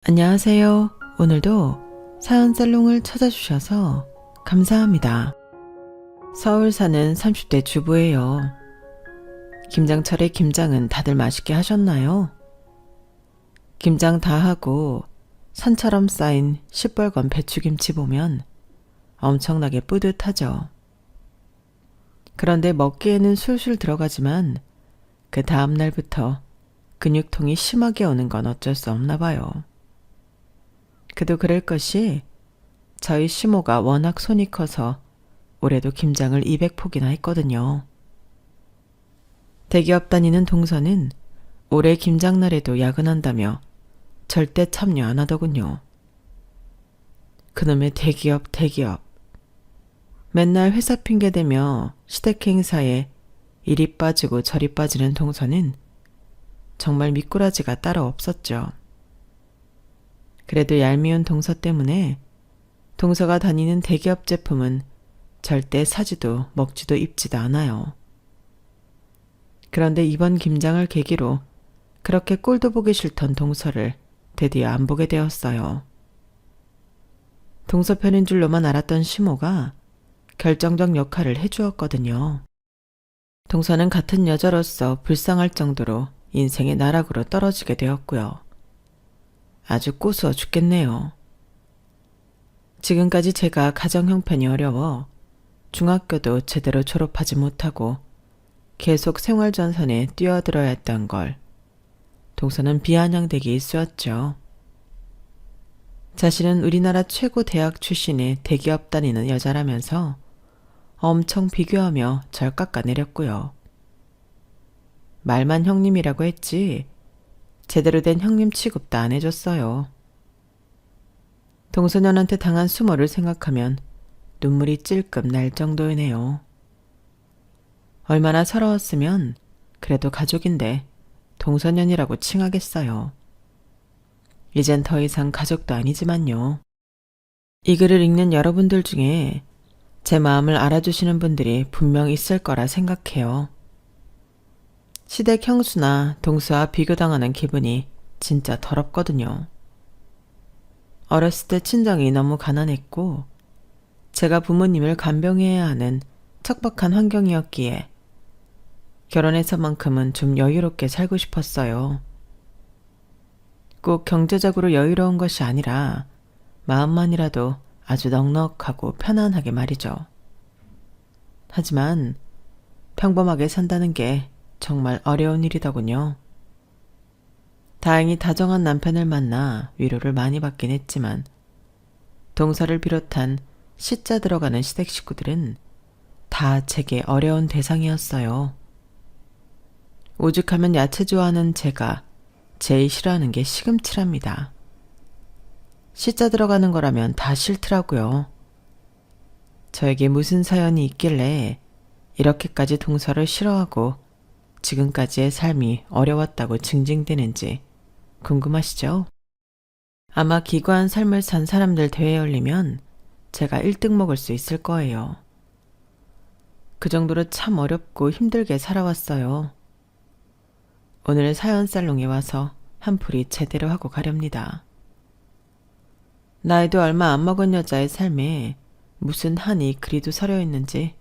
안녕하세요. 오늘도 사연살롱을 찾아주셔서 감사합니다. 서울 사는 30대 주부예요. 김장철에 김장은 다들 맛있게 하셨나요? 김장 다 하고 산처럼 쌓인 시뻘건 배추김치 보면 엄청나게 뿌듯하죠. 그런데 먹기에는 술술 들어가지만 그 다음 날부터 근육통이 심하게 오는 건 어쩔 수 없나 봐요. 그도 그럴 것이 저희 시모가 워낙 손이 커서 올해도 김장을 200포기나 했거든요. 대기업 다니는 동서는 올해 김장날에도 야근한다며 절대 참여 안 하더군요. 그놈의 대기업. 맨날 회사 핑계대며 시댁 행사에 이리 빠지고 저리 빠지는 동서는 정말 미꾸라지가 따로 없었죠. 그래도 얄미운 동서 때문에 동서가 다니는 대기업 제품은 절대 사지도 먹지도 입지도 않아요. 그런데 이번 김장을 계기로 그렇게 꼴도 보기 싫던 동서를 드디어 안 보게 되었어요. 동서 편인 줄로만 알았던 시모가 결정적 역할을 해주었거든요. 동서는 같은 여자로서 불쌍할 정도로 인생의 나락으로 떨어지게 되었고요. 아주 꼬스워 죽겠네요. 지금까지 제가 가정 형편이 어려워 중학교도 제대로 졸업하지 못하고 계속 생활전선에 뛰어들어야 했던 걸 동서는 비아냥대기 일쑤였죠. 자신은 우리나라 최고 대학 출신의 대기업 다니는 여자라면서 엄청 비교하며 절 깎아내렸고요. 말만 형님이라고 했지 제대로 된 형님 취급도 안 해줬어요. 동서년한테 당한 수모를 생각하면 눈물이 찔끔 날 정도이네요. 얼마나 서러웠으면 그래도 가족인데 동서년이라고 칭하겠어요. 이젠 더 이상 가족도 아니지만요. 이 글을 읽는 여러분들 중에 제 마음을 알아주시는 분들이 분명 있을 거라 생각해요. 시댁 형수나 동수와 비교당하는 기분이 진짜 더럽거든요. 어렸을 때 친정이 너무 가난했고 제가 부모님을 간병해야 하는 척박한 환경이었기에 결혼해서만큼은 좀 여유롭게 살고 싶었어요. 꼭 경제적으로 여유로운 것이 아니라 마음만이라도 아주 넉넉하고 편안하게 말이죠. 하지만 평범하게 산다는 게 정말 어려운 일이더군요. 다행히 다정한 남편을 만나 위로를 많이 받긴 했지만 동서를 비롯한 시자 들어가는 시댁 식구들은 다 제게 어려운 대상이었어요. 오죽하면 야채 좋아하는 제가 제일 싫어하는 게 시금치랍니다. 시자 들어가는 거라면 다 싫더라고요. 저에게 무슨 사연이 있길래 이렇게까지 동서를 싫어하고 지금까지의 삶이 어려웠다고 징징대는지 궁금하시죠? 아마 기구한 삶을 산 사람들 대회에 올리면 제가 1등 먹을 수 있을 거예요. 그 정도로 참 어렵고 힘들게 살아왔어요. 오늘 사연살롱에 와서 한풀이 제대로 하고 가렵니다. 나이도 얼마 안 먹은 여자의 삶에 무슨 한이 그리도 서려 있는지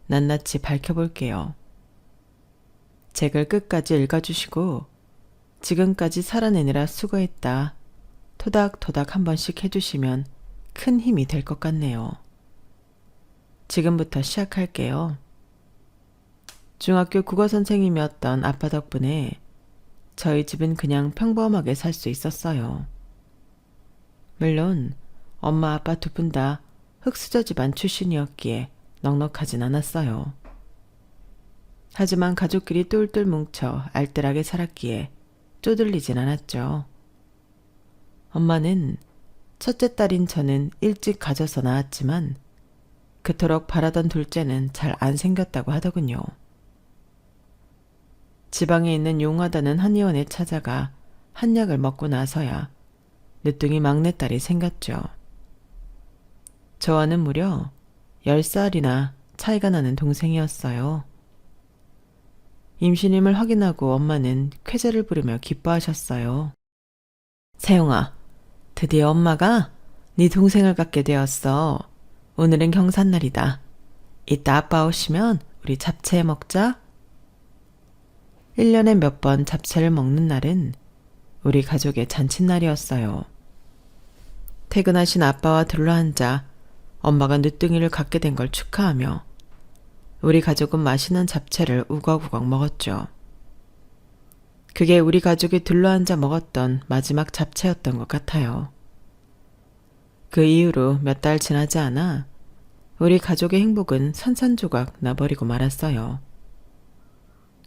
낱낱이 밝혀볼게요. 책을 끝까지 읽어주시고 지금까지 살아내느라 수고했다 토닥토닥 한 번씩 해주시면 큰 힘이 될 것 같네요. 지금부터 시작할게요. 중학교 국어 선생님이었던 아빠 덕분에 저희 집은 그냥 평범하게 살 수 있었어요. 물론 엄마 아빠 두 분 다 흙수저 집안 출신이었기에 넉넉하진 않았어요. 하지만 가족끼리 똘똘 뭉쳐 알뜰하게 살았기에 쪼들리진 않았죠. 엄마는 첫째 딸인 저는 일찍 가져서 낳았지만 그토록 바라던 둘째는 잘 안 생겼다고 하더군요. 지방에 있는 용하다는 한의원에 찾아가 한약을 먹고 나서야 늦둥이 막내딸이 생겼죠. 저와는 무려 10살이나 차이가 나는 동생이었어요. 임신임을 확인하고 엄마는 쾌재를 부르며 기뻐하셨어요. 세영아, 드디어 엄마가 네 동생을 갖게 되었어. 오늘은 경산날이다. 이따 아빠 오시면 우리 잡채 먹자. 1년에 몇 번 잡채를 먹는 날은 우리 가족의 잔칫날이었어요. 퇴근하신 아빠와 둘러앉아 엄마가 늦둥이를 갖게 된 걸 축하하며 우리 가족은 맛있는 잡채를 우걱우걱 먹었죠. 그게 우리 가족이 둘러앉아 먹었던 마지막 잡채였던 것 같아요. 그 이후로 몇 달 지나지 않아 우리 가족의 행복은 산산조각 나버리고 말았어요.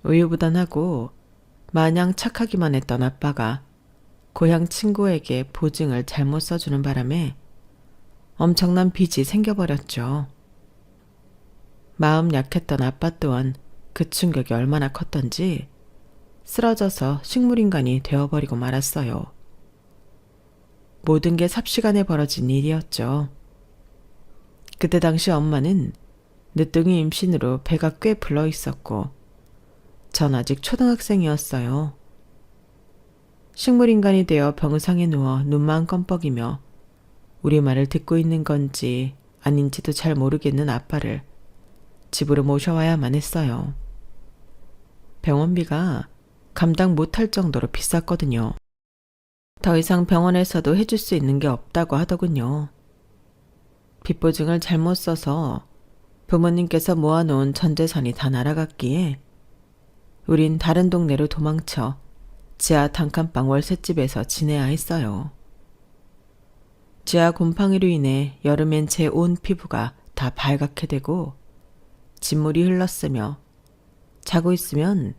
우유부단하고 마냥 착하기만 했던 아빠가 고향 친구에게 보증을 잘못 써주는 바람에 엄청난 빚이 생겨버렸죠. 마음 약했던 아빠 또한 그 충격이 얼마나 컸던지 쓰러져서 식물인간이 되어버리고 말았어요. 모든 게 삽시간에 벌어진 일이었죠. 그때 당시 엄마는 늦둥이 임신으로 배가 꽤 불러 있었고 전 아직 초등학생이었어요. 식물인간이 되어 병상에 누워 눈만 껌뻑이며 우리 말을 듣고 있는 건지 아닌지도 잘 모르겠는 아빠를 집으로 모셔와야만 했어요. 병원비가 감당 못할 정도로 비쌌거든요. 더 이상 병원에서도 해줄 수 있는 게 없다고 하더군요. 빚보증을 잘못 써서 부모님께서 모아놓은 전 재산이 다 날아갔기에 우린 다른 동네로 도망쳐 지하 단칸방 월세집에서 지내야 했어요. 지하 곰팡이로 인해 여름엔 제 온 피부가 다 발갛게 되고 진물이 흘렀으며 자고 있으면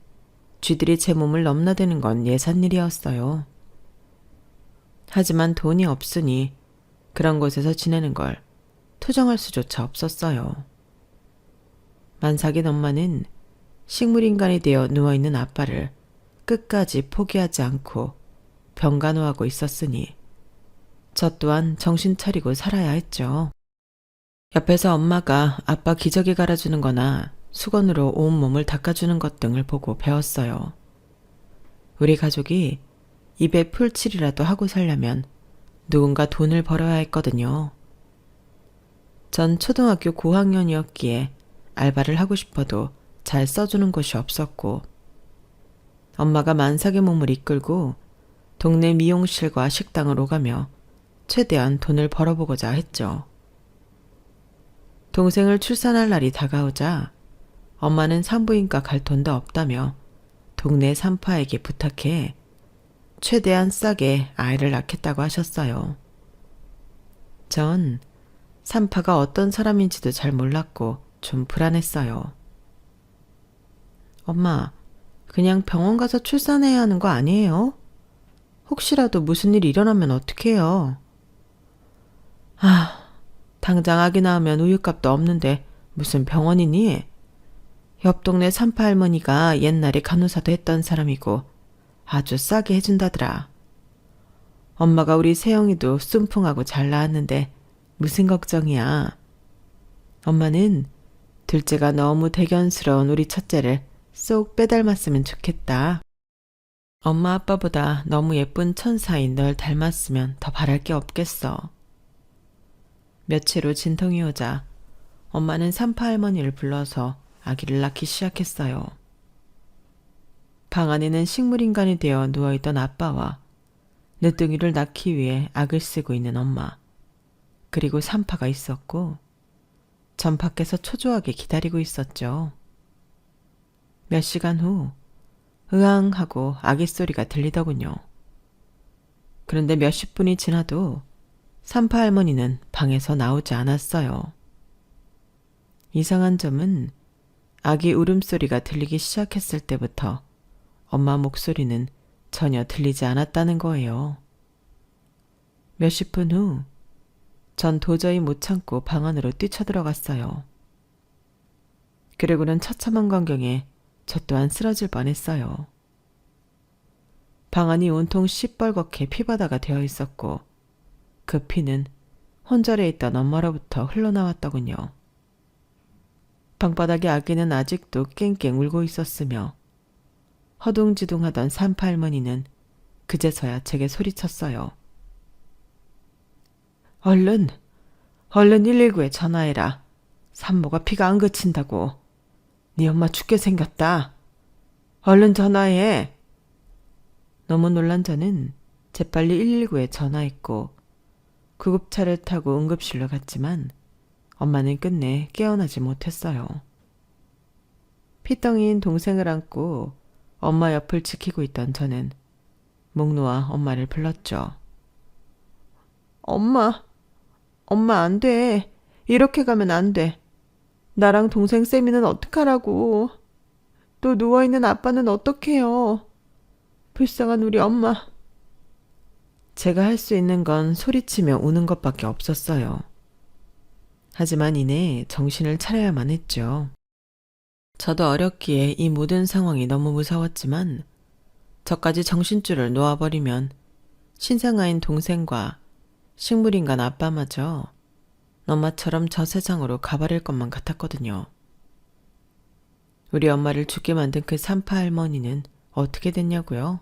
쥐들이 제 몸을 넘나드는 건 예산일이었어요. 하지만 돈이 없으니 그런 곳에서 지내는 걸 투정할 수조차 없었어요. 만삭인 엄마는 식물인간이 되어 누워있는 아빠를 끝까지 포기하지 않고 병간호하고 있었으니 저 또한 정신 차리고 살아야 했죠. 옆에서 엄마가 아빠 기저귀 갈아주는 거나 수건으로 온몸을 닦아주는 것 등을 보고 배웠어요. 우리 가족이 입에 풀칠이라도 하고 살려면 누군가 돈을 벌어야 했거든요. 전 초등학교 고학년이었기에 알바를 하고 싶어도 잘 써주는 곳이 없었고 엄마가 만삭의 몸을 이끌고 동네 미용실과 식당을 오가며 최대한 돈을 벌어보고자 했죠. 동생을 출산할 날이 다가오자 엄마는 산부인과 갈 돈도 없다며 동네 산파에게 부탁해 최대한 싸게 아이를 낳겠다고 하셨어요. 전 산파가 어떤 사람인지도 잘 몰랐고 좀 불안했어요. 엄마, 그냥 병원 가서 출산해야 하는 거 아니에요? 혹시라도 무슨 일이 일어나면 어떡해요? 당장 아기 낳으면 우유값도 없는데 무슨 병원이니? 옆 동네 산파 할머니가 옛날에 간호사도 했던 사람이고 아주 싸게 해준다더라. 엄마가 우리 세영이도 순풍하고 잘 낳았는데 무슨 걱정이야. 엄마는 둘째가 너무 대견스러운 우리 첫째를 쏙 빼닮았으면 좋겠다. 엄마 아빠보다 너무 예쁜 천사인 널 닮았으면 더 바랄 게 없겠어. 며칠 후 진통이 오자 엄마는 산파 할머니를 불러서 아기를 낳기 시작했어요. 방 안에는 식물인간이 되어 누워있던 아빠와 늦둥이를 낳기 위해 악을 쓰고 있는 엄마, 그리고 산파가 있었고 전 밖에서 초조하게 기다리고 있었죠. 몇 시간 후 으앙 하고 아기 소리가 들리더군요. 그런데 몇십 분이 지나도 산파 할머니는 방에서 나오지 않았어요. 이상한 점은 아기 울음소리가 들리기 시작했을 때부터 엄마 목소리는 전혀 들리지 않았다는 거예요. 몇십 분 후 전 도저히 못 참고 방 안으로 뛰쳐들어갔어요. 그리고는 처참한 광경에 저 또한 쓰러질 뻔했어요. 방 안이 온통 시뻘겋게 피바다가 되어 있었고 그 피는 혼절에 있던 엄마로부터 흘러나왔더군요. 방바닥의 아기는 아직도 깽깽 울고 있었으며 허둥지둥하던 산파 할머니는 그제서야 제게 소리쳤어요. 얼른 119에 전화해라. 산모가 피가 안 그친다고. 네 엄마 죽게 생겼다. 얼른 전화해. 너무 놀란 저는 재빨리 119에 전화했고 구급차를 타고 응급실로 갔지만 엄마는 끝내 깨어나지 못했어요. 피덩이인 동생을 안고 엄마 옆을 지키고 있던 저는 목 놓아 엄마를 불렀죠. 엄마 안 돼. 이렇게 가면 안 돼. 나랑 동생 쌤이는 어떡하라고. 또 누워있는 아빠는 어떡해요. 불쌍한 우리 엄마. 제가 할 수 있는 건 소리치며 우는 것밖에 없었어요. 하지만 이내 정신을 차려야만 했죠. 저도 어렸기에 이 모든 상황이 너무 무서웠지만 저까지 정신줄을 놓아버리면 신생아인 동생과 식물인간 아빠마저 엄마처럼 저 세상으로 가버릴 것만 같았거든요. 우리 엄마를 죽게 만든 그 산파 할머니는 어떻게 됐냐고요?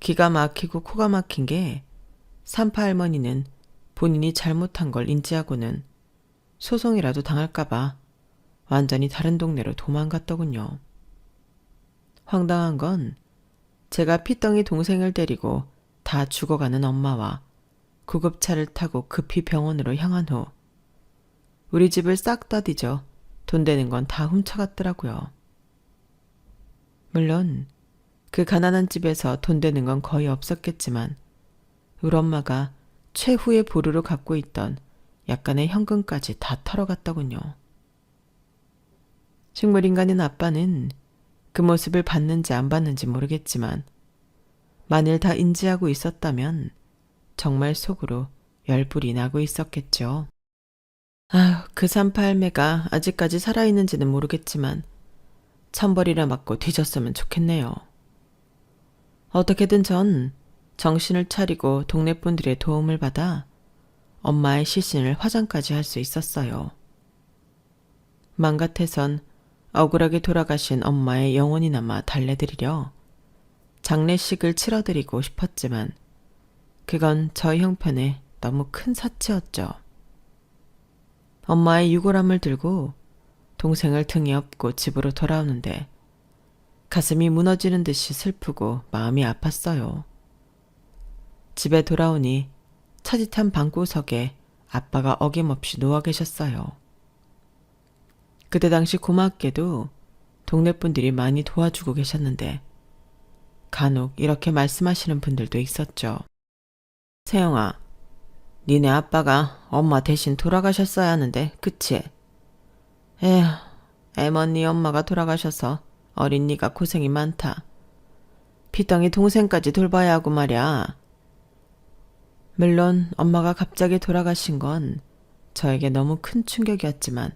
기가 막히고 코가 막힌 게 산파 할머니는 본인이 잘못한 걸 인지하고는 소송이라도 당할까봐 완전히 다른 동네로 도망갔더군요. 황당한 건 제가 피덩이 동생을 데리고 다 죽어가는 엄마와 구급차를 타고 급히 병원으로 향한 후 우리 집을 싹 다 뒤져 돈 되는 건 다 훔쳐갔더라고요. 물론 그 가난한 집에서 돈 되는 건 거의 없었겠지만 우리 엄마가 최후의 보루로 갖고 있던 약간의 현금까지 다 털어갔더군요. 식물인간인 아빠는 그 모습을 봤는지 안 봤는지 모르겠지만 만일 다 인지하고 있었다면 정말 속으로 열불이 나고 있었겠죠. 아휴, 그 산파 할매가 아직까지 살아있는지는 모르겠지만 천벌이나 맞고 뒤졌으면 좋겠네요. 어떻게든 전 정신을 차리고 동네 분들의 도움을 받아 엄마의 시신을 화장까지 할 수 있었어요. 맘 같아선 억울하게 돌아가신 엄마의 영혼이나마 달래드리려 장례식을 치러드리고 싶었지만 그건 저희 형편에 너무 큰 사치였죠. 엄마의 유골함을 들고 동생을 등에 업고 집으로 돌아오는데 가슴이 무너지는 듯이 슬프고 마음이 아팠어요. 집에 돌아오니 차디탄 방구석에 아빠가 어김없이 누워 계셨어요. 그때 당시 고맙게도 동네 분들이 많이 도와주고 계셨는데 간혹 이렇게 말씀하시는 분들도 있었죠. 세영아, 니네 아빠가 엄마 대신 돌아가셨어야 하는데 그치? 에휴, 애먼니 엄마가 돌아가셔서 어린 니가 고생이 많다. 피덩이 동생까지 돌봐야 하고 말이야. 물론 엄마가 갑자기 돌아가신 건 저에게 너무 큰 충격이었지만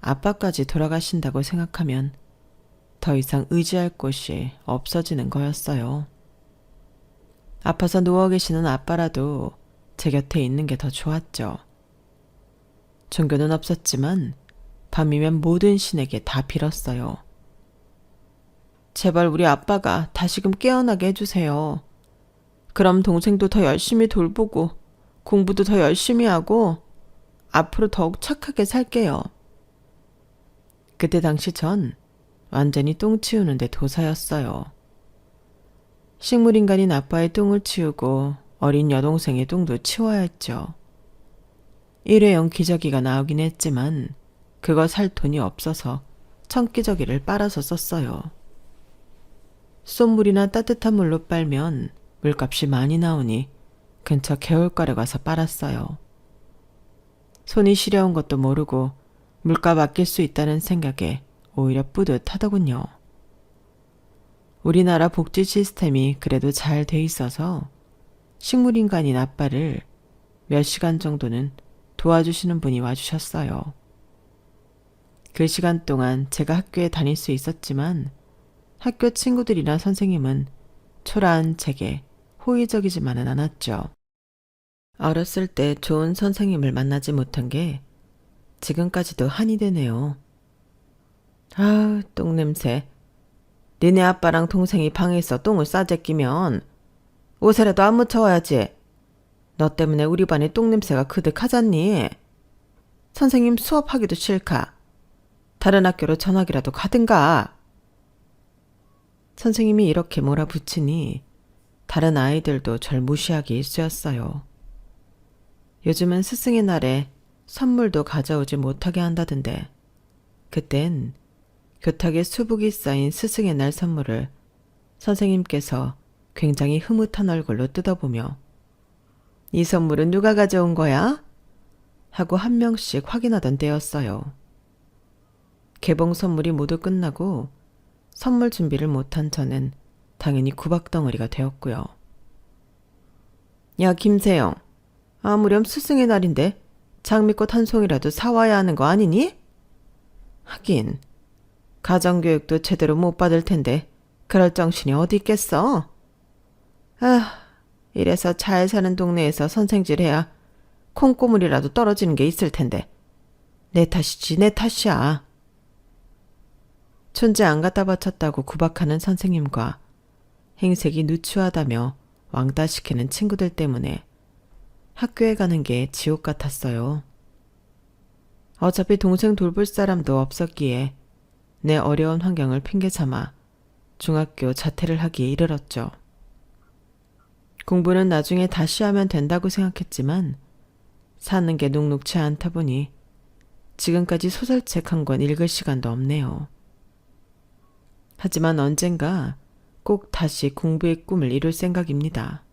아빠까지 돌아가신다고 생각하면 더 이상 의지할 곳이 없어지는 거였어요. 아파서 누워 계시는 아빠라도 제 곁에 있는 게 더 좋았죠. 종교는 없었지만 밤이면 모든 신에게 다 빌었어요. 제발 우리 아빠가 다시금 깨어나게 해주세요. 그럼 동생도 더 열심히 돌보고 공부도 더 열심히 하고 앞으로 더욱 착하게 살게요. 그때 당시 전 완전히 똥 치우는데 도사였어요. 식물인간인 아빠의 똥을 치우고 어린 여동생의 똥도 치워야 했죠. 일회용 기저귀가 나오긴 했지만 그거 살 돈이 없어서 청기저귀를 빨아서 썼어요. 쏜물이나 따뜻한 물로 빨면 물값이 많이 나오니 근처 개울가에 가서 빨았어요. 손이 시려운 것도 모르고 물값 아낄 수 있다는 생각에 오히려 뿌듯하더군요. 우리나라 복지 시스템이 그래도 잘 돼 있어서 식물인간인 아빠를 몇 시간 정도는 도와주시는 분이 와주셨어요. 그 시간 동안 제가 학교에 다닐 수 있었지만 학교 친구들이나 선생님은 초라한 제게 호의적이지만은 않았죠. 어렸을 때 좋은 선생님을 만나지 못한 게 지금까지도 한이 되네요. 아우, 똥냄새. 니네 아빠랑 동생이 방에 있어 똥을 싸제끼면 옷에라도 안 묻혀와야지. 너 때문에 우리 반에 똥냄새가 그득하잖니. 선생님 수업하기도 싫까. 다른 학교로 전학이라도 가든가. 선생님이 이렇게 몰아붙이니 다른 아이들도 절 무시하기 일쑤였어요. 요즘은 스승의 날에 선물도 가져오지 못하게 한다던데 그땐 교탁에 수북이 쌓인 스승의 날 선물을 선생님께서 굉장히 흐뭇한 얼굴로 뜯어보며 이 선물은 누가 가져온 거야? 하고 한 명씩 확인하던 때였어요. 개봉 선물이 모두 끝나고 선물 준비를 못한 저는 당연히 구박덩어리가 되었고요. 야, 김세영. 아무렴 스승의 날인데 장미꽃 한 송이라도 사와야 하는 거 아니니? 하긴 가정교육도 제대로 못 받을 텐데 그럴 정신이 어디 있겠어? 아, 이래서 잘 사는 동네에서 선생질해야 콩고물이라도 떨어지는 게 있을 텐데 내 탓이지 내 탓이야. 촌지 안 갖다 바쳤다고 구박하는 선생님과 행색이 누추하다며 왕따시키는 친구들 때문에 학교에 가는 게 지옥 같았어요. 어차피 동생 돌볼 사람도 없었기에 내 어려운 환경을 핑계 삼아 중학교 자퇴를 하기에 이르렀죠. 공부는 나중에 다시 하면 된다고 생각했지만 사는 게 녹록치 않다 보니 지금까지 소설책 한 권 읽을 시간도 없네요. 하지만 언젠가 꼭 다시 공부의 꿈을 이룰 생각입니다.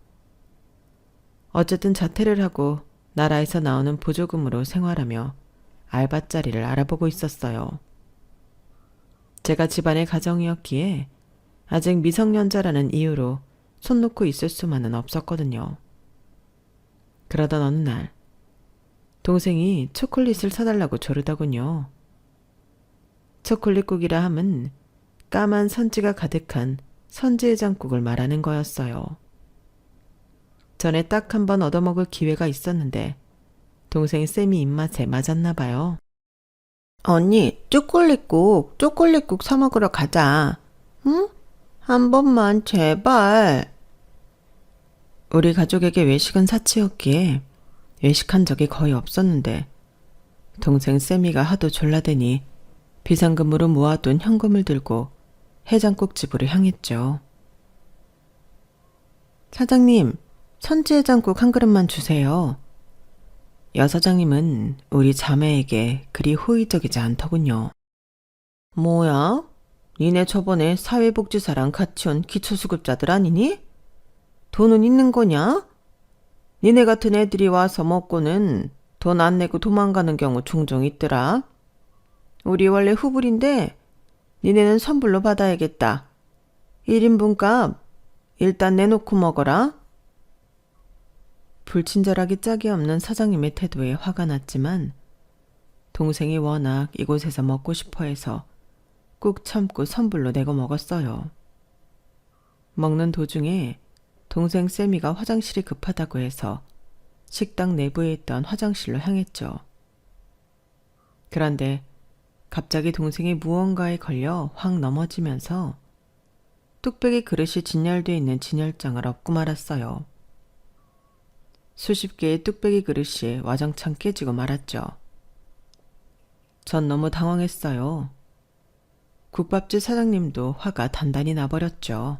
어쨌든 자퇴를 하고 나라에서 나오는 보조금으로 생활하며 알바자리를 알아보고 있었어요. 제가 집안의 가정이었기에 아직 미성년자라는 이유로 손 놓고 있을 수만은 없었거든요. 그러던 어느 날 동생이 초콜릿을 사달라고 조르더군요. 초콜릿국이라 함은 까만 선지가 가득한 선지해장국을 말하는 거였어요. 전에 딱 한 번 얻어먹을 기회가 있었는데 동생 쌤이 입맛에 맞았나 봐요. 언니, 초콜릿국 사 먹으러 가자. 응? 한 번만 제발. 우리 가족에게 외식은 사치였기에 외식한 적이 거의 없었는데 동생 쌤이가 하도 졸라대니 비상금으로 모아둔 현금을 들고 해장국 집으로 향했죠. 사장님, 선지해장국 한 그릇만 주세요. 여사장님은 우리 자매에게 그리 호의적이지 않더군요. 뭐야? 니네 저번에 사회복지사랑 같이 온 기초수급자들 아니니? 돈은 있는 거냐? 니네 같은 애들이 와서 먹고는 돈 안 내고 도망가는 경우 종종 있더라. 우리 원래 후불인데 니네는 선불로 받아야겠다. 1인분 값 일단 내놓고 먹어라. 불친절하기 짝이 없는 사장님의 태도에 화가 났지만 동생이 워낙 이곳에서 먹고 싶어 해서 꾹 참고 선불로 내고 먹었어요. 먹는 도중에 동생 쌤이가 화장실이 급하다고 해서 식당 내부에 있던 화장실로 향했죠. 그런데 갑자기 동생이 무언가에 걸려 확 넘어지면서 뚝배기 그릇이 진열되어 있는 진열장을 엎고 말았어요. 수십 개의 뚝배기 그릇이 와장창 깨지고 말았죠. 전 너무 당황했어요. 국밥집 사장님도 화가 단단히 나버렸죠.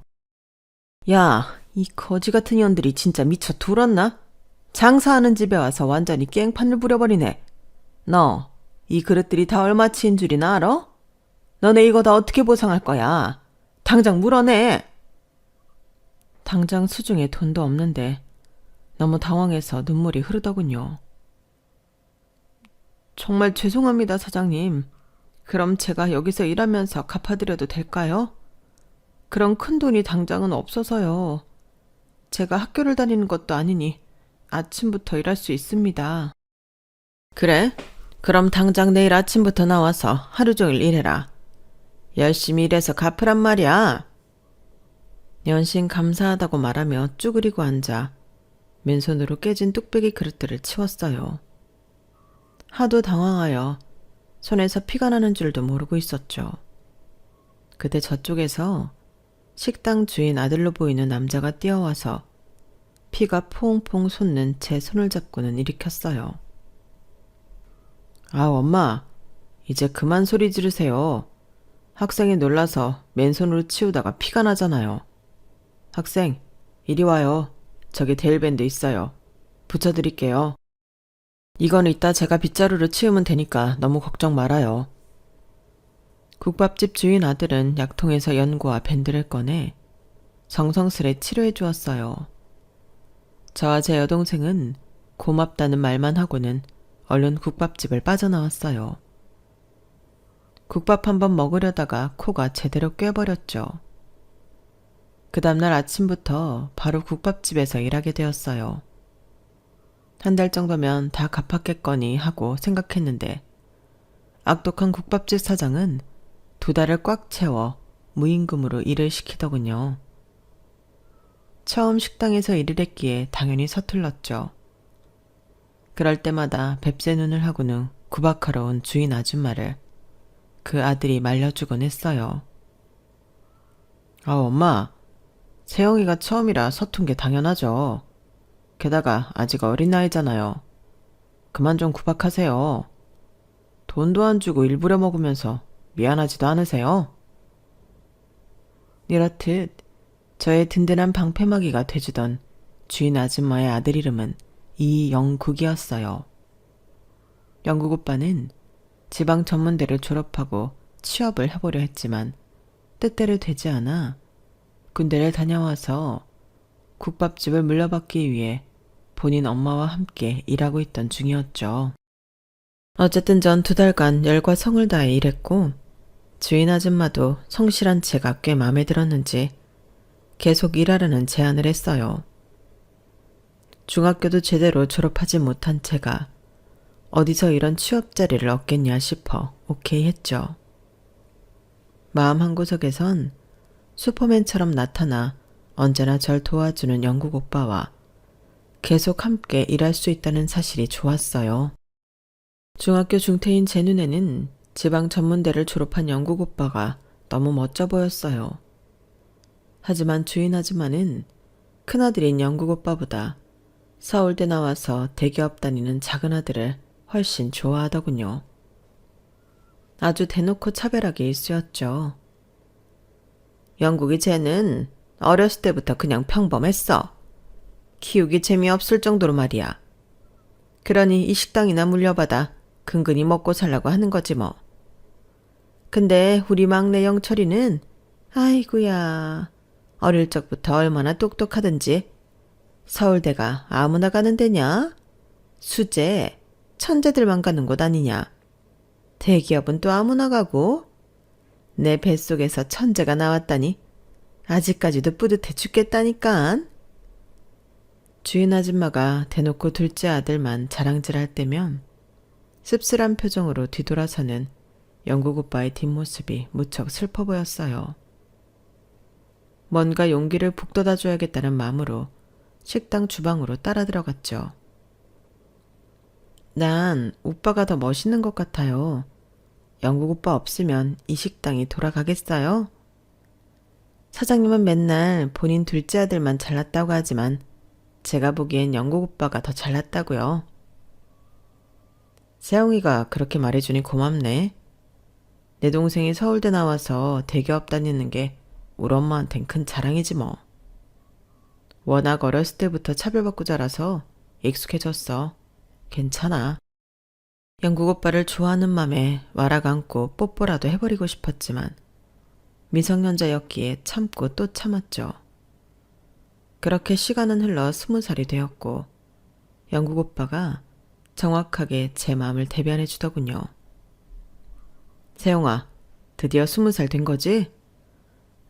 야, 이 거지 같은 년들이 진짜 미쳐 돌았나? 장사하는 집에 와서 완전히 깽판을 부려버리네. 너, 이 그릇들이 다 얼마치인 줄이나 알아? 너네 이거 다 어떻게 보상할 거야? 당장 물어내! 당장 수중에 돈도 없는데 너무 당황해서 눈물이 흐르더군요. 정말 죄송합니다, 사장님. 그럼 제가 여기서 일하면서 갚아드려도 될까요? 그런 큰 돈이 당장은 없어서요. 제가 학교를 다니는 것도 아니니 아침부터 일할 수 있습니다. 그래? 그럼 당장 내일 아침부터 나와서 하루 종일 일해라. 열심히 일해서 갚으란 말이야. 연신 감사하다고 말하며 쭈그리고 앉아 맨손으로 깨진 뚝배기 그릇들을 치웠어요. 하도 당황하여 손에서 피가 나는 줄도 모르고 있었죠. 그때 저쪽에서 식당 주인 아들로 보이는 남자가 뛰어와서 피가 퐁퐁 솟는 제 손을 잡고는 일으켰어요. 아, 엄마, 이제 그만 소리 지르세요. 학생이 놀라서 맨손으로 치우다가 피가 나잖아요. 학생, 이리 와요. 저기 데일밴드 있어요. 붙여드릴게요. 이건 이따 제가 빗자루로 치우면 되니까 너무 걱정 말아요. 국밥집 주인 아들은 약통에서 연고와 밴드를 꺼내 정성스레 치료해 주었어요. 저와 제 여동생은 고맙다는 말만 하고는 얼른 국밥집을 빠져나왔어요. 국밥 한번 먹으려다가 코가 제대로 꿰버렸죠. 그 다음날 아침부터 바로 국밥집에서 일하게 되었어요. 한 달 정도면 다 갚았겠거니 하고 생각했는데 악독한 국밥집 사장은 2달을 꽉 채워 무임금으로 일을 시키더군요. 처음 식당에서 일을 했기에 당연히 서툴렀죠. 그럴 때마다 뱁새 눈을 하고는 구박하러 온 주인 아줌마를 그 아들이 말려주곤 했어요. 아, 엄마, 세영이가 처음이라 서툰 게 당연하죠. 게다가 아직 어린 나이잖아요. 그만 좀 구박하세요. 돈도 안 주고 일부려 먹으면서 미안하지도 않으세요? 이렇듯 저의 든든한 방패막이가 돼주던 주인 아줌마의 아들 이름은 이영국이었어요. 영국 오빠는 지방 전문대를 졸업하고 취업을 해보려 했지만 뜻대로 되지 않아 군대를 다녀와서 국밥집을 물려받기 위해 본인 엄마와 함께 일하고 있던 중이었죠. 어쨌든 전 2달간 열과 성을 다해 일했고 주인 아줌마도 성실한 제가 꽤 마음에 들었는지 계속 일하라는 제안을 했어요. 중학교도 제대로 졸업하지 못한 제가 어디서 이런 취업 자리를 얻겠냐 싶어 오케이 했죠. 마음 한구석에선 슈퍼맨처럼 나타나 언제나 절 도와주는 영국 오빠와 계속 함께 일할 수 있다는 사실이 좋았어요. 중학교 중퇴인 제 눈에는 지방 전문대를 졸업한 영국 오빠가 너무 멋져 보였어요. 하지만 주인 아줌마는 큰아들인 영국 오빠보다 서울대 나와서 대기업 다니는 작은 아들을 훨씬 좋아하더군요. 아주 대놓고 차별하게 일쑤였죠. 영국이 쟤는 어렸을 때부터 그냥 평범했어. 키우기 재미없을 정도로 말이야. 그러니 이 식당이나 물려받아 근근히 먹고 살라고 하는 거지 뭐. 근데 우리 막내 영철이는 아이고야, 어릴 적부터 얼마나 똑똑하든지 서울대가 아무나 가는 데냐? 수재, 천재들만 가는 곳 아니냐? 대기업은 또 아무나 가고? 내 뱃속에서 천재가 나왔다니 아직까지도 뿌듯해 죽겠다니깐. 주인 아줌마가 대놓고 둘째 아들만 자랑질할 때면 씁쓸한 표정으로 뒤돌아서는 영국 오빠의 뒷모습이 무척 슬퍼 보였어요. 뭔가 용기를 북돋아 줘야겠다는 마음으로 식당 주방으로 따라 들어갔죠. 난 오빠가 더 멋있는 것 같아요. 영국 오빠 없으면 이 식당이 돌아가겠어요? 사장님은 맨날 본인 둘째 아들만 잘났다고 하지만 제가 보기엔 영국 오빠가 더 잘났다고요. 세영이가 그렇게 말해주니 고맙네. 내 동생이 서울대 나와서 대기업 다니는 게 우리 엄마한텐 큰 자랑이지 뭐. 워낙 어렸을 때부터 차별받고 자라서 익숙해졌어. 괜찮아. 영국 오빠를 좋아하는 맘에 와락 안고 뽀뽀라도 해버리고 싶었지만 미성년자였기에 참고 또 참았죠. 그렇게 시간은 흘러 20살이 되었고 영국 오빠가 정확하게 제 마음을 대변해 주더군요. 세영아, 드디어 20살 된 거지?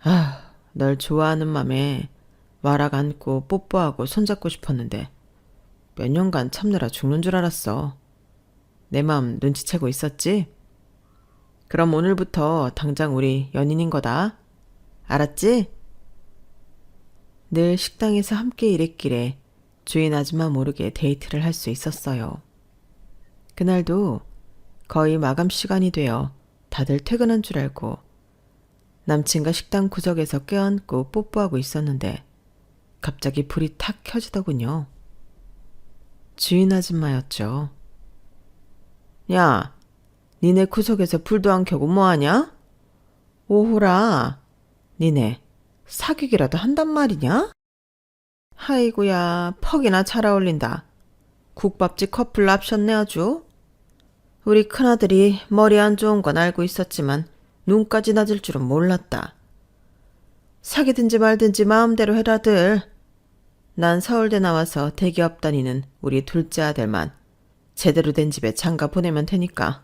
아, 널 좋아하는 맘에 와락 안고 뽀뽀하고 손잡고 싶었는데 몇 년간 참느라 죽는 줄 알았어. 내 마음 눈치채고 있었지? 그럼 오늘부터 당장 우리 연인인 거다. 알았지? 늘 식당에서 함께 일했길래 주인 아줌마 모르게 데이트를 할 수 있었어요. 그날도 거의 마감 시간이 되어 다들 퇴근한 줄 알고 남친과 식당 구석에서 껴안고 뽀뽀하고 있었는데 갑자기 불이 탁 켜지더군요. 주인 아줌마였죠. 야, 니네 구석에서 불도 안 켜고 뭐하냐? 오호라, 니네 사귀기라도 한단 말이냐? 아이고야, 퍽이나 잘 어울린다. 국밥집 커플 납셨네 아주. 우리 큰아들이 머리 안 좋은 건 알고 있었지만 눈까지 낮을 줄은 몰랐다. 사귀든지 말든지 마음대로 해라들. 난 서울대 나와서 대기업 다니는 우리 둘째 아들만 제대로 된 집에 장가 보내면 되니까.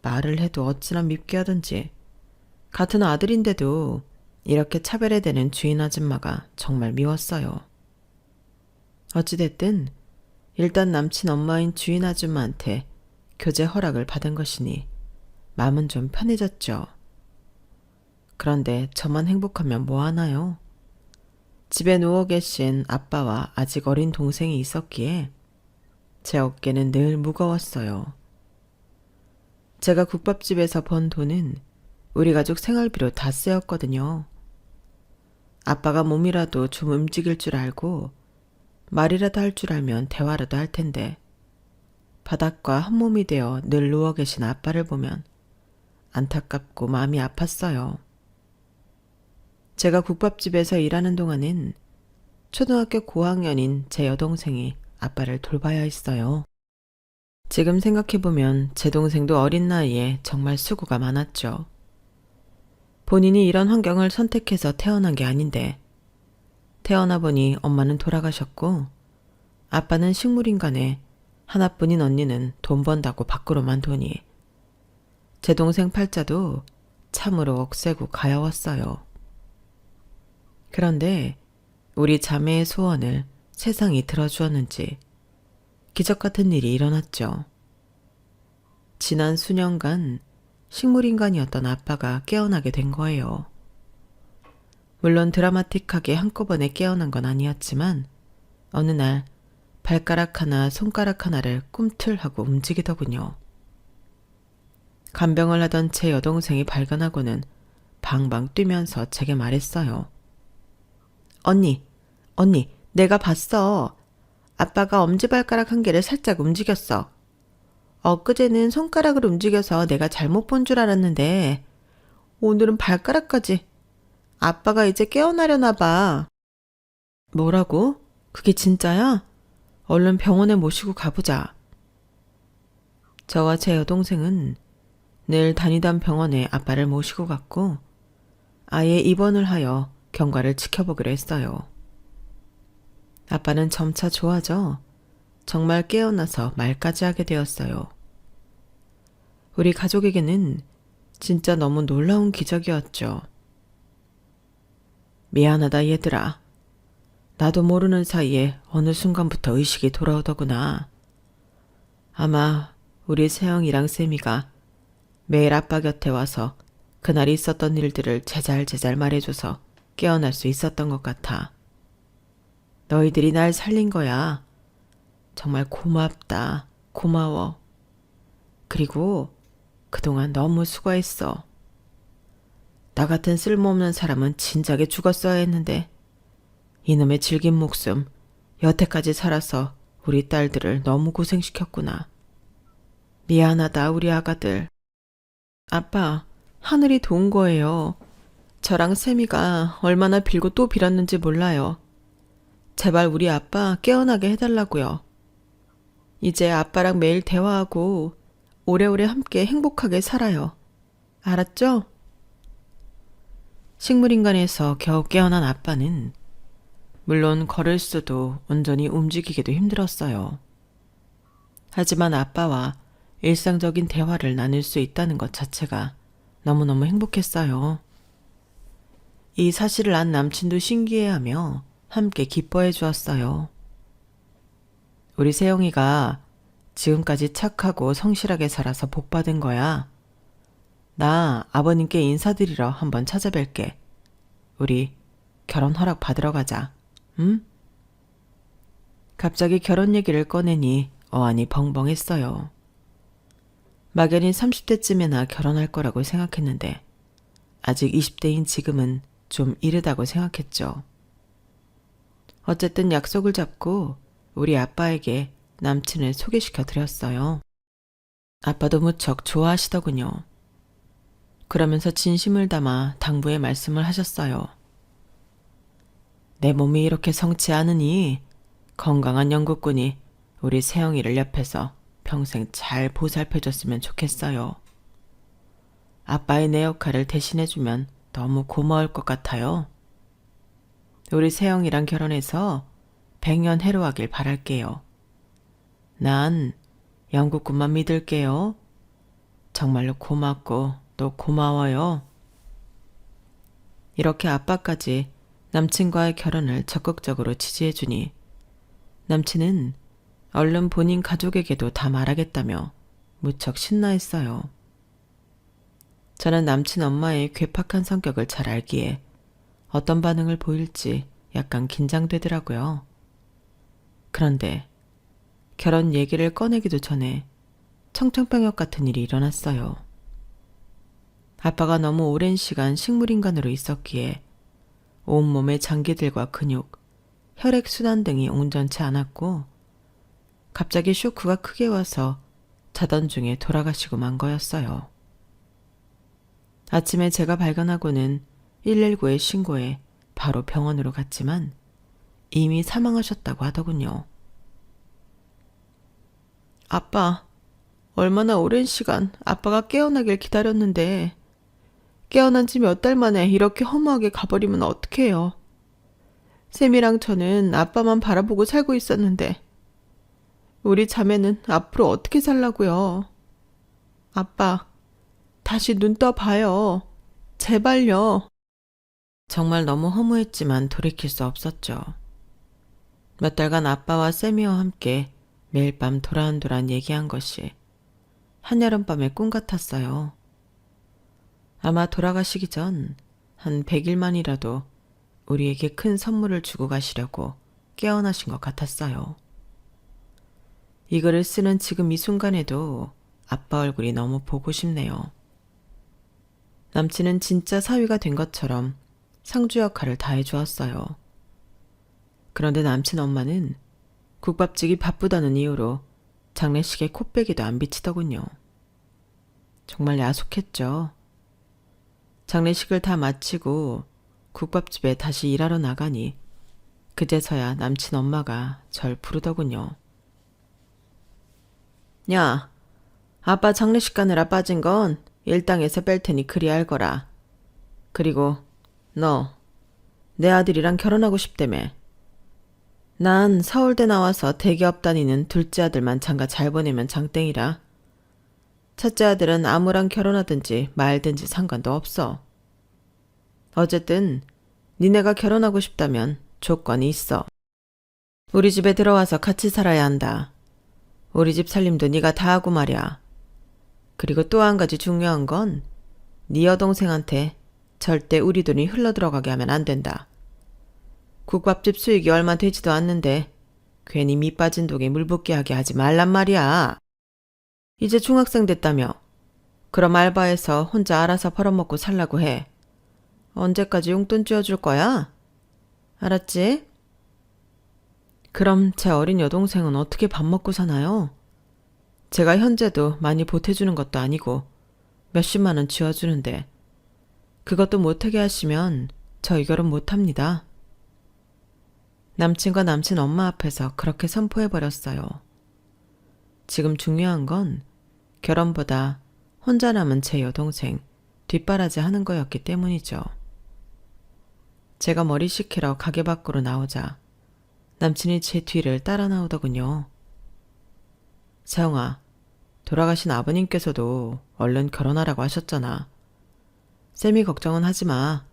말을 해도 어찌나 밉게 하던지. 같은 아들인데도 이렇게 차별해대는 주인 아줌마가 정말 미웠어요. 어찌됐든 일단 남친 엄마인 주인 아줌마한테 교제 허락을 받은 것이니 마음은 좀 편해졌죠. 그런데 저만 행복하면 뭐하나요? 집에 누워 계신 아빠와 아직 어린 동생이 있었기에 제 어깨는 늘 무거웠어요. 제가 국밥집에서 번 돈은 우리 가족 생활비로 다 쓰였거든요. 아빠가 몸이라도 좀 움직일 줄 알고 말이라도 할 줄 알면 대화라도 할 텐데 바닥과 한 몸이 되어 늘 누워 계신 아빠를 보면 안타깝고 마음이 아팠어요. 제가 국밥집에서 일하는 동안엔 초등학교 고학년인 제 여동생이 아빠를 돌봐야 했어요. 지금 생각해보면 제 동생도 어린 나이에 정말 수고가 많았죠. 본인이 이런 환경을 선택해서 태어난 게 아닌데 태어나 보니 엄마는 돌아가셨고 아빠는 식물인간에 하나뿐인 언니는 돈 번다고 밖으로만 돈이. 제 동생 팔자도 참으로 억세고 가여웠어요. 그런데 우리 자매의 소원을 세상이 들어주었는지 기적 같은 일이 일어났죠. 지난 수년간 식물인간이었던 아빠가 깨어나게 된 거예요. 물론 드라마틱하게 한꺼번에 깨어난 건 아니었지만 어느 날 발가락 하나 손가락 하나를 꿈틀하고 움직이더군요. 간병을 하던 제 여동생이 발견하고는 방방 뛰면서 제게 말했어요. 언니, 내가 봤어. 아빠가 엄지발가락 한 개를 살짝 움직였어. 엊그제는 손가락을 움직여서 내가 잘못 본 줄 알았는데 오늘은 발가락까지. 아빠가 이제 깨어나려나 봐. 뭐라고? 그게 진짜야? 얼른 병원에 모시고 가보자. 저와 제 여동생은 늘 다니던 병원에 아빠를 모시고 갔고 아예 입원을 하여 경과를 지켜보기로 했어요. 아빠는 점차 좋아져 정말 깨어나서 말까지 하게 되었어요. 우리 가족에게는 진짜 너무 놀라운 기적이었죠. 미안하다 얘들아. 나도 모르는 사이에 어느 순간부터 의식이 돌아오더구나. 아마 우리 세영이랑 쌤이가 매일 아빠 곁에 와서 그날 있었던 일들을 제잘제잘 말해줘서 깨어날 수 있었던 것 같아. 너희들이 날 살린 거야. 정말 고맙다. 고마워. 그리고 그동안 너무 수고했어. 나 같은 쓸모없는 사람은 진작에 죽었어야 했는데 이놈의 질긴 목숨 여태까지 살아서 우리 딸들을 너무 고생시켰구나. 미안하다 우리 아가들. 아빠, 하늘이 도운 거예요. 저랑 쌤이가 얼마나 빌고 또 빌었는지 몰라요. 제발 우리 아빠 깨어나게 해달라고요. 이제 아빠랑 매일 대화하고 오래오래 함께 행복하게 살아요. 알았죠? 식물인간에서 겨우 깨어난 아빠는 물론 걸을 수도 온전히 움직이기도 힘들었어요. 하지만 아빠와 일상적인 대화를 나눌 수 있다는 것 자체가 너무너무 행복했어요. 이 사실을 안 남친도 신기해하며 함께 기뻐해 주었어요. 우리 세영이가 지금까지 착하고 성실하게 살아서 복받은 거야. 나 아버님께 인사드리러 한번 찾아뵐게. 우리 결혼 허락 받으러 가자. 응? 갑자기 결혼 얘기를 꺼내니 어안이 벙벙했어요. 막연히 30대쯤에나 결혼할 거라고 생각했는데 아직 20대인 지금은 좀 이르다고 생각했죠. 어쨌든 약속을 잡고 우리 아빠에게 남친을 소개시켜 드렸어요. 아빠도 무척 좋아하시더군요. 그러면서 진심을 담아 당부의 말씀을 하셨어요. 내 몸이 이렇게 성치 않으니 건강한 영국군이 우리 세영이를 옆에서 평생 잘 보살펴줬으면 좋겠어요. 아빠의 내 역할을 대신해주면 너무 고마울 것 같아요. 우리 세영이랑 결혼해서 백년해로하길 바랄게요. 난 영국군만 믿을게요. 정말로 고맙고 또 고마워요. 이렇게 아빠까지 남친과의 결혼을 적극적으로 지지해주니 남친은 얼른 본인 가족에게도 다 말하겠다며 무척 신나했어요. 저는 남친 엄마의 괴팍한 성격을 잘 알기에 어떤 반응을 보일지 약간 긴장되더라고요. 그런데 결혼 얘기를 꺼내기도 전에 청천벽력 같은 일이 일어났어요. 아빠가 너무 오랜 시간 식물인간으로 있었기에 온몸의 장기들과 근육, 혈액순환 등이 온전치 않았고 갑자기 쇼크가 크게 와서 자던 중에 돌아가시고 만 거였어요. 아침에 제가 발견하고는 119에 신고해 바로 병원으로 갔지만 이미 사망하셨다고 하더군요. 아빠, 얼마나 오랜 시간 아빠가 깨어나길 기다렸는데 깨어난 지 몇 달 만에 이렇게 허무하게 가버리면 어떡해요. 샘이랑 저는 아빠만 바라보고 살고 있었는데 우리 자매는 앞으로 어떻게 살라고요. 아빠, 다시 눈 떠봐요. 제발요. 정말 너무 허무했지만 돌이킬 수 없었죠. 몇 달간 아빠와 샘이와 함께 매일 밤 도란도란 얘기한 것이 한여름밤의 꿈 같았어요. 아마 돌아가시기 전 한 100일만이라도 우리에게 큰 선물을 주고 가시려고 깨어나신 것 같았어요. 이 글을 쓰는 지금 이 순간에도 아빠 얼굴이 너무 보고 싶네요. 남친은 진짜 사위가 된 것처럼 상주 역할을 다 해주었어요. 그런데 남친 엄마는 국밥집이 바쁘다는 이유로 장례식에 코빼기도 안 비치더군요. 정말 야속했죠. 장례식을 다 마치고 국밥집에 다시 일하러 나가니 그제서야 남친 엄마가 절 부르더군요. 야, 아빠 장례식 가느라 빠진 건 일당에서 뺄 테니 그리 알거라. 그리고 너, 내 아들이랑 결혼하고 싶다며. 난 서울대 나와서 대기업 다니는 둘째 아들만 장가 잘 보내면 장땡이라. 첫째 아들은 아무랑 결혼하든지 말든지 상관도 없어. 어쨌든 니네가 결혼하고 싶다면 조건이 있어. 우리 집에 들어와서 같이 살아야 한다. 우리 집 살림도 네가 다 하고 말이야. 그리고 또 한 가지 중요한 건 네 여동생한테 절대 우리 돈이 흘러들어가게 하면 안 된다. 국밥집 수익이 얼마 되지도 않는데 괜히 밑 빠진 독에 물 붓게 하게 하지 말란 말이야. 이제 중학생 됐다며. 그럼 알바해서 혼자 알아서 벌어먹고 살라고 해. 언제까지 용돈 쥐어줄 거야? 알았지? 그럼 제 어린 여동생은 어떻게 밥 먹고 사나요? 제가 현재도 많이 보태주는 것도 아니고 몇십만 원 쥐어주는데 그것도 못하게 하시면 저 이 결혼 못합니다. 남친과 남친 엄마 앞에서 그렇게 선포해버렸어요. 지금 중요한 건 결혼보다 혼자 남은 제 여동생 뒷바라지 하는 거였기 때문이죠. 제가 머리 식히러 가게 밖으로 나오자 남친이 제 뒤를 따라 나오더군요. 세영아, 돌아가신 아버님께서도 얼른 결혼하라고 하셨잖아. 쌤이 걱정은 하지 마.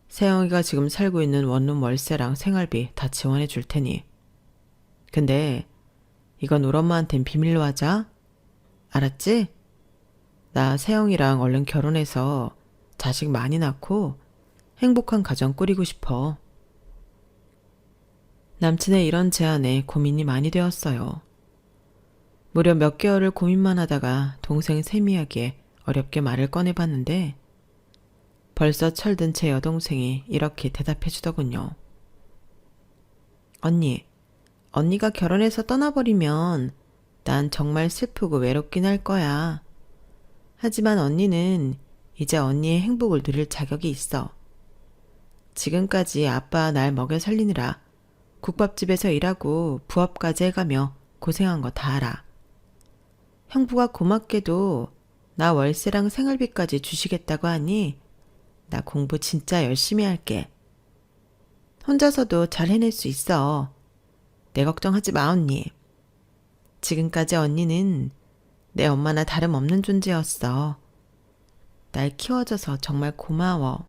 세영이가 지금 살고 있는 원룸 월세랑 생활비 다 지원해 줄 테니. 근데 이건 우리 엄마한텐 비밀로 하자. 알았지? 나 세영이랑 얼른 결혼해서 자식 많이 낳고 행복한 가정 꾸리고 싶어. 남친의 이런 제안에 고민이 많이 되었어요. 무려 몇 개월을 고민만 하다가 동생 세미에게 어렵게 말을 꺼내봤는데 벌써 철든 제 여동생이 이렇게 대답해 주더군요. 언니, 언니가 결혼해서 떠나버리면 난 정말 슬프고 외롭긴 할 거야. 하지만 언니는 이제 언니의 행복을 누릴 자격이 있어. 지금까지 아빠 날 먹여 살리느라 국밥집에서 일하고 부업까지 해가며 고생한 거 다 알아. 형부가 고맙게도 나 월세랑 생활비까지 주시겠다고 하니 나 공부 진짜 열심히 할게. 혼자서도 잘 해낼 수 있어. 내 걱정하지 마, 언니. 지금까지 언니는 내 엄마나 다름없는 존재였어. 날 키워줘서 정말 고마워.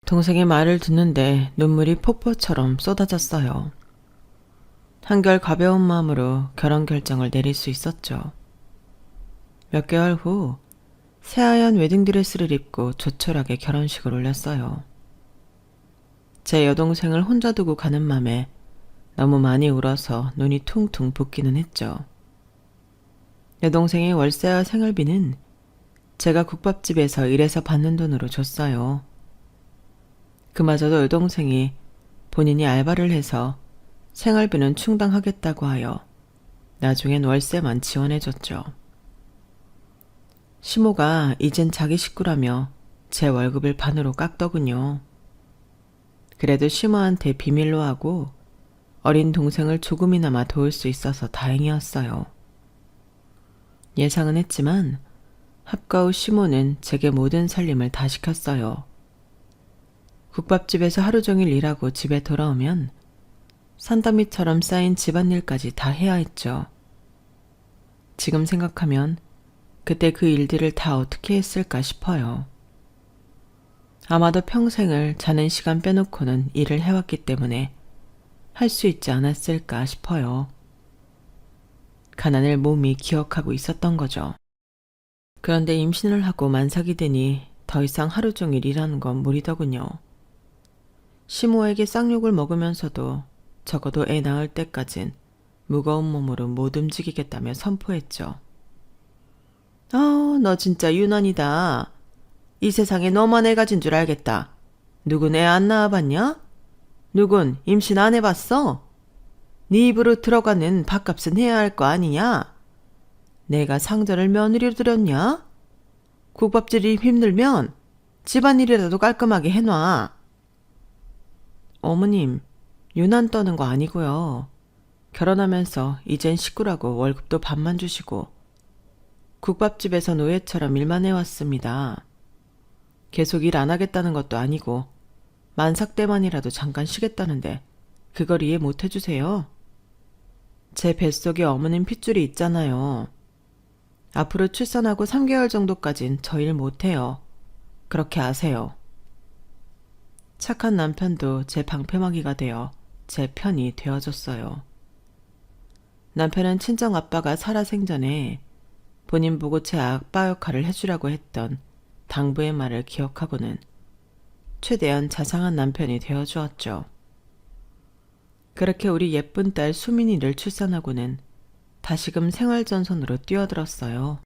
동생의 말을 듣는데 눈물이 폭포처럼 쏟아졌어요. 한결 가벼운 마음으로 결혼 결정을 내릴 수 있었죠. 몇 개월 후 새하얀 웨딩드레스를 입고 조촐하게 결혼식을 올렸어요. 제 여동생을 혼자 두고 가는 맘에 너무 많이 울어서 눈이 퉁퉁 붓기는 했죠. 여동생의 월세와 생활비는 제가 국밥집에서 일해서 받는 돈으로 줬어요. 그마저도 여동생이 본인이 알바를 해서 생활비는 충당하겠다고 하여 나중엔 월세만 지원해줬죠. 시모가 이젠 자기 식구라며 제 월급을 반으로 깎더군요. 그래도 시모한테 비밀로 하고 어린 동생을 조금이나마 도울 수 있어서 다행이었어요. 예상은 했지만 합가 후 시모는 제게 모든 살림을 다 시켰어요. 국밥집에서 하루 종일 일하고 집에 돌아오면 산더미처럼 쌓인 집안일까지 다 해야 했죠. 지금 생각하면 그때 그 일들을 다 어떻게 했을까 싶어요. 아마도 평생을 자는 시간 빼놓고는 일을 해왔기 때문에 할 수 있지 않았을까 싶어요. 가난을 몸이 기억하고 있었던 거죠. 그런데 임신을 하고 만삭이 되니 더 이상 하루 종일 일하는 건 무리더군요. 시모에게 쌍욕을 먹으면서도 적어도 애 낳을 때까진 무거운 몸으로 못 움직이겠다며 선포했죠. 너 진짜 유난이다. 이 세상에 너만 애 가진 줄 알겠다. 누군 애 안 낳아봤냐? 누군 임신 안 해봤어? 네 입으로 들어가는 밥값은 해야 할 거 아니냐? 내가 상전을 며느리로 들였냐? 국밥집이 힘들면 집안일이라도 깔끔하게 해놔. 어머님, 유난 떠는 거 아니고요. 결혼하면서 이젠 식구라고 월급도 반만 주시고 국밥집에서 노예처럼 일만 해왔습니다. 계속 일 안 하겠다는 것도 아니고 만삭 때만이라도 잠깐 쉬겠다는데 그걸 이해 못 해주세요? 제 뱃속에 어머님 핏줄이 있잖아요. 앞으로 출산하고 3개월 정도까진 저 일 못해요. 그렇게 아세요. 착한 남편도 제 방패막이가 되어 제 편이 되어줬어요. 남편은 친정 아빠가 살아생전에 본인 보고 제 아빠 역할을 해주라고 했던 당부의 말을 기억하고는 최대한 자상한 남편이 되어주었죠. 그렇게 우리 예쁜 딸 수민이를 출산하고는 다시금 생활전선으로 뛰어들었어요.